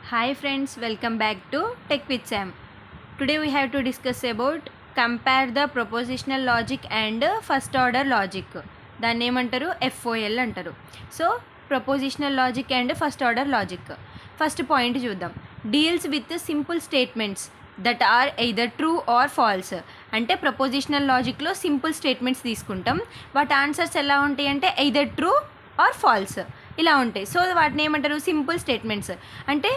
Hi friends, welcome back to Tech with Sam. Today we have to discuss about compare the propositional logic and first order logic. దాన్ని ఏమంటారు FOL అంటారు. So propositional logic and first order logic. First point చూద్దాం. Deals with simple statements that are either true or false. అంటే propositional లాజిక్లో simple statements తీసుకుంటాం. వాటి answers ఎలా ఉంటాయి అంటే ఎయిదర్ ట్రూ ఆర్ ఫాల్స్ ఇలా ఉంటాయి. సో వాటిని ఏమంటారు సింపుల్ స్టేట్మెంట్స్. అంటే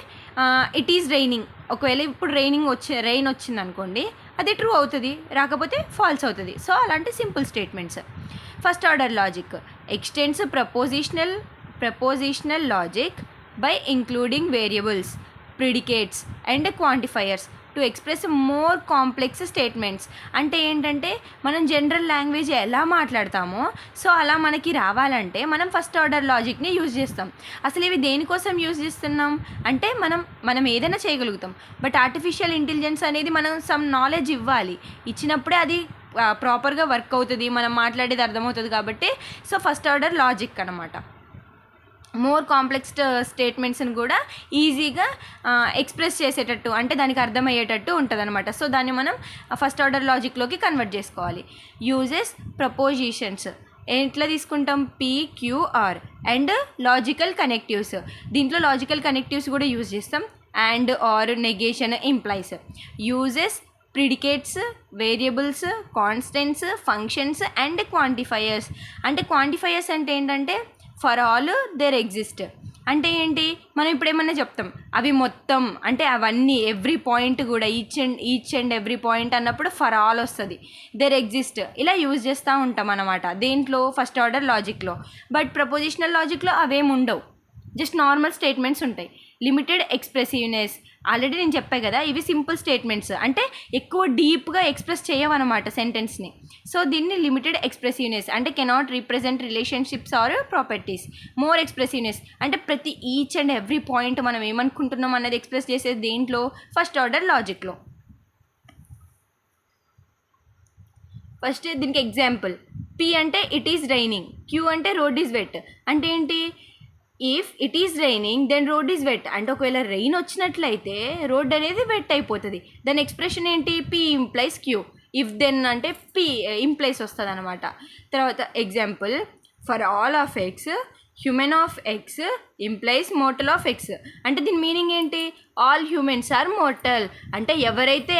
ఇట్ ఈజ్ రైనింగ్, ఒకవేళ ఇప్పుడు రెయిన్ వచ్చింది అనుకోండి, అది ట్రూ అవుతుంది, రాకపోతే ఫాల్స్ అవుతుంది. సో అలాంటి simple statements. First order logic extends propositional logic by including variables, predicates and quantifiers to express more complex statements. అంటే ఏంటంటే మనం జనరల్ లాంగ్వేజ్ ఎలా మాట్లాడతామో సో అలా మనకి రావాలంటే మనం ఫస్ట్ ఆర్డర్ లాజిక్ని యూజ్ చేస్తాం. అసలు ఇవి దేనికోసం యూజ్ చేస్తున్నాం అంటే మనం ఏదైనా చేయగలుగుతాం. బట్ ఆర్టిఫిషియల్ ఇంటెలిజెన్స్ అనేది మనం సమ్ నాలెడ్జ్ ఇవ్వాలి, ఇచ్చినప్పుడే అది ప్రాపర్గా వర్క్ అవుతుంది, మనం మాట్లాడేది అర్థమవుతుంది. కాబట్టి సో ఫస్ట్ ఆర్డర్ లాజిక్ అనమాట మోర్ కాంప్లెక్స్ స్టేట్మెంట్స్ని కూడా ఈజీగా ఎక్స్ప్రెస్ చేసేటట్టు, అంటే దానికి అర్థమయ్యేటట్టు ఉంటుంది అనమాట. సో దాన్ని మనం ఫస్ట్ ఆర్డర్ లాజిక్లోకి కన్వర్ట్ చేసుకోవాలి. యూజెస్ ప్రపోజిషన్స్ ఎట్లా తీసుకుంటాం, PQR అండ్ లాజికల్ కనెక్టివ్స్. దీంట్లో లాజికల్ కనెక్టివ్స్ కూడా యూజ్ చేస్తాం. And or, negation, implies. Uses predicates, variables, constants, functions and quantifiers. అంటే క్వాంటిఫైయర్స్ అంటే ఏంటంటే ఫర్ ఆల్ దేర్ ఎగ్జిస్ట్. అంటే ఏంటి, మనం ఇప్పుడు ఏమన్నా చెప్తాం అవి మొత్తం, అంటే అవన్నీ ఎవ్రీ పాయింట్ కూడా ఈచ్ అండ్ ఎవ్రీ పాయింట్ అన్నప్పుడు ఫర్ ఆల్ వస్తుంది, దేర్ ఎగ్జిస్ట్ ఇలా యూజ్ చేస్తూ ఉంటాం అన్నమాట దేంట్లో ఫస్ట్ ఆర్డర్ లాజిక్లో. బట్ ప్రపోజిషనల్ లాజిక్లో అవేమి ఉండవు, జస్ట్ నార్మల్ స్టేట్మెంట్స్ ఉంటాయి. లిమిటెడ్ ఎక్స్ప్రెసివ్నెస్, ఆల్రెడీ నేను చెప్పా కదా, ఇవి సింపుల్ స్టేట్మెంట్స్, అంటే ఎక్కువ డీప్గా ఎక్స్ప్రెస్ చేయవన్నమాట సెంటెన్స్ని. సో దీన్ని లిమిటెడ్ ఎక్స్ప్రెసివ్నెస్ అంటే cannot represent relationships or properties. More expressiveness అంటే ప్రతి ఈచ్ అండ్ ఎవ్రీ పాయింట్ మనం ఏమనుకుంటున్నాం అన్నది ఎక్స్ప్రెస్ చేసేది దేంట్లో ఫస్ట్ ఆర్డర్ లాజిక్లో. ఫస్ట్ దీనికి ఎగ్జాంపుల్, P అంటే ఇట్ ఈస్ రైనింగ్, Q అంటే రోడ్ ఈజ్ వెట్. అంటే ఏంటి, if it is raining then road is wet. అంటే ఒకవేళ రెయిన్ వచ్చినట్లయితే రోడ్ అనేది వెట్ అయిపోతుంది. దాని ఎక్స్ప్రెషన్ ఏంటి, P implies Q. If then అంటే P ఇంప్లైస్ వస్తుంది అనమాట. తర్వాత example, for all of X human of X implies mortal of X. అంటే దీని మీనింగ్ ఏంటి, ఆల్ హ్యూమెన్స్ ఆర్ మోర్టల్. అంటే ఎవరైతే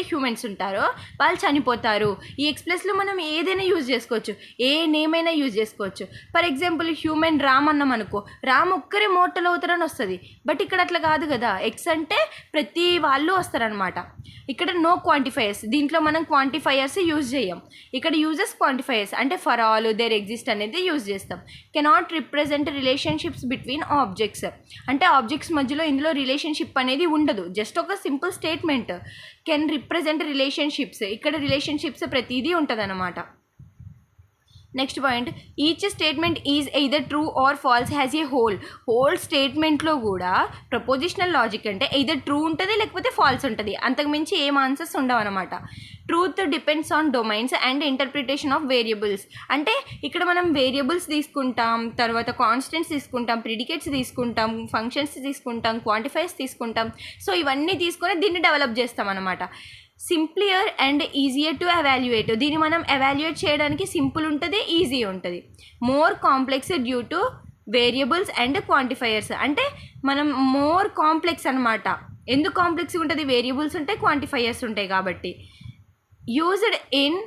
హ్యూమెన్స్ ఉంటారో వాళ్ళు చనిపోతారు. ఈ ఎక్స్ప్రెస్లో మనం ఏదైనా యూజ్ చేసుకోవచ్చు, ఏ నేమ్ అయినా యూజ్ చేసుకోవచ్చు. ఫర్ ఎగ్జాంపుల్ హ్యూమన్ రామ్ అన్నాం అనుకో, రామ్ ఒక్కరే మోర్టల్ అవుతారని వస్తుంది. బట్ ఇక్కడ అట్లా కాదు కదా, ఎక్స్ అంటే ప్రతి వాళ్ళు వస్తారనమాట. ఇక్కడ నో క్వాంటిఫైయర్స్, దీంట్లో మనం క్వాంటిఫైయర్స్ యూజ్ చేయం. ఇక్కడ యూజెస్ క్వాంటిఫైయర్స్ అంటే ఫర్ ఆల్ దేర్ ఎగ్జిస్ట్ అనేది యూజ్ చేస్తాం. Cannot represent relationships between objects. అంటే ఆబ్జెక్ట్స్ మధ్యలో ఇందులో రిలేషన్షిప్ అనేది ఉండదు, జస్ట్ ఒక simple statement. Can represent relationships, ఇక్కడ రిలేషన్షిప్స్ ప్రతిదీ ఉంటుంది అనమాట. Next point, each statement is either true or false has a whole స్టేట్మెంట్లో కూడా ప్రపోజిషనల్ లాజిక్ అంటే ఎయిదర్ ట్రూ ఉంటుంది లేకపోతే ఫాల్స్ ఉంటుంది, అంతకుమించి ఏం ఆన్సర్స్ ఉండవు అనమాట. Truth depends on domains and interpretation of variables. అంటే ఇక్కడ మనం వేరియబుల్స్ తీసుకుంటాం, తర్వాత కాన్స్టెంట్స్ తీసుకుంటాం, ప్రిడికేట్స్ తీసుకుంటాం, ఫంక్షన్స్ తీసుకుంటాం, క్వాంటిఫైర్స్ తీసుకుంటాం. సో ఇవన్నీ తీసుకొని దీన్ని డెవలప్ చేస్తాం అనమాట. సింప్లియర్ అండ్ ఈజియర్ టు ఎవాల్యుయేట్, దీన్ని మనం ఎవాల్యుయేట్ చేయడానికి సింపుల్ ఉంటుంది, ఈజీ ఉంటుంది. More complex due to variables and quantifiers. అంటే మనం మోర్ కాంప్లెక్స్ అనమాట. ఎందుకు కాంప్లెక్స్ ఉంటుంది, వేరియబుల్స్ ఉంటాయి, క్వాంటిఫైయర్స్ ఉంటాయి కాబట్టి. Used in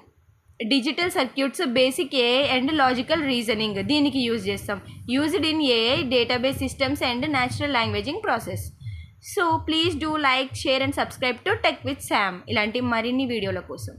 digital circuits, basic AI and logical reasoning దీనికి యూజ్ చేస్తాం. Used in AI database systems and natural languaging process. So please do like, share and subscribe to tech with Sam ఇలాంటి మరిన్ని వీడియోల కోసం.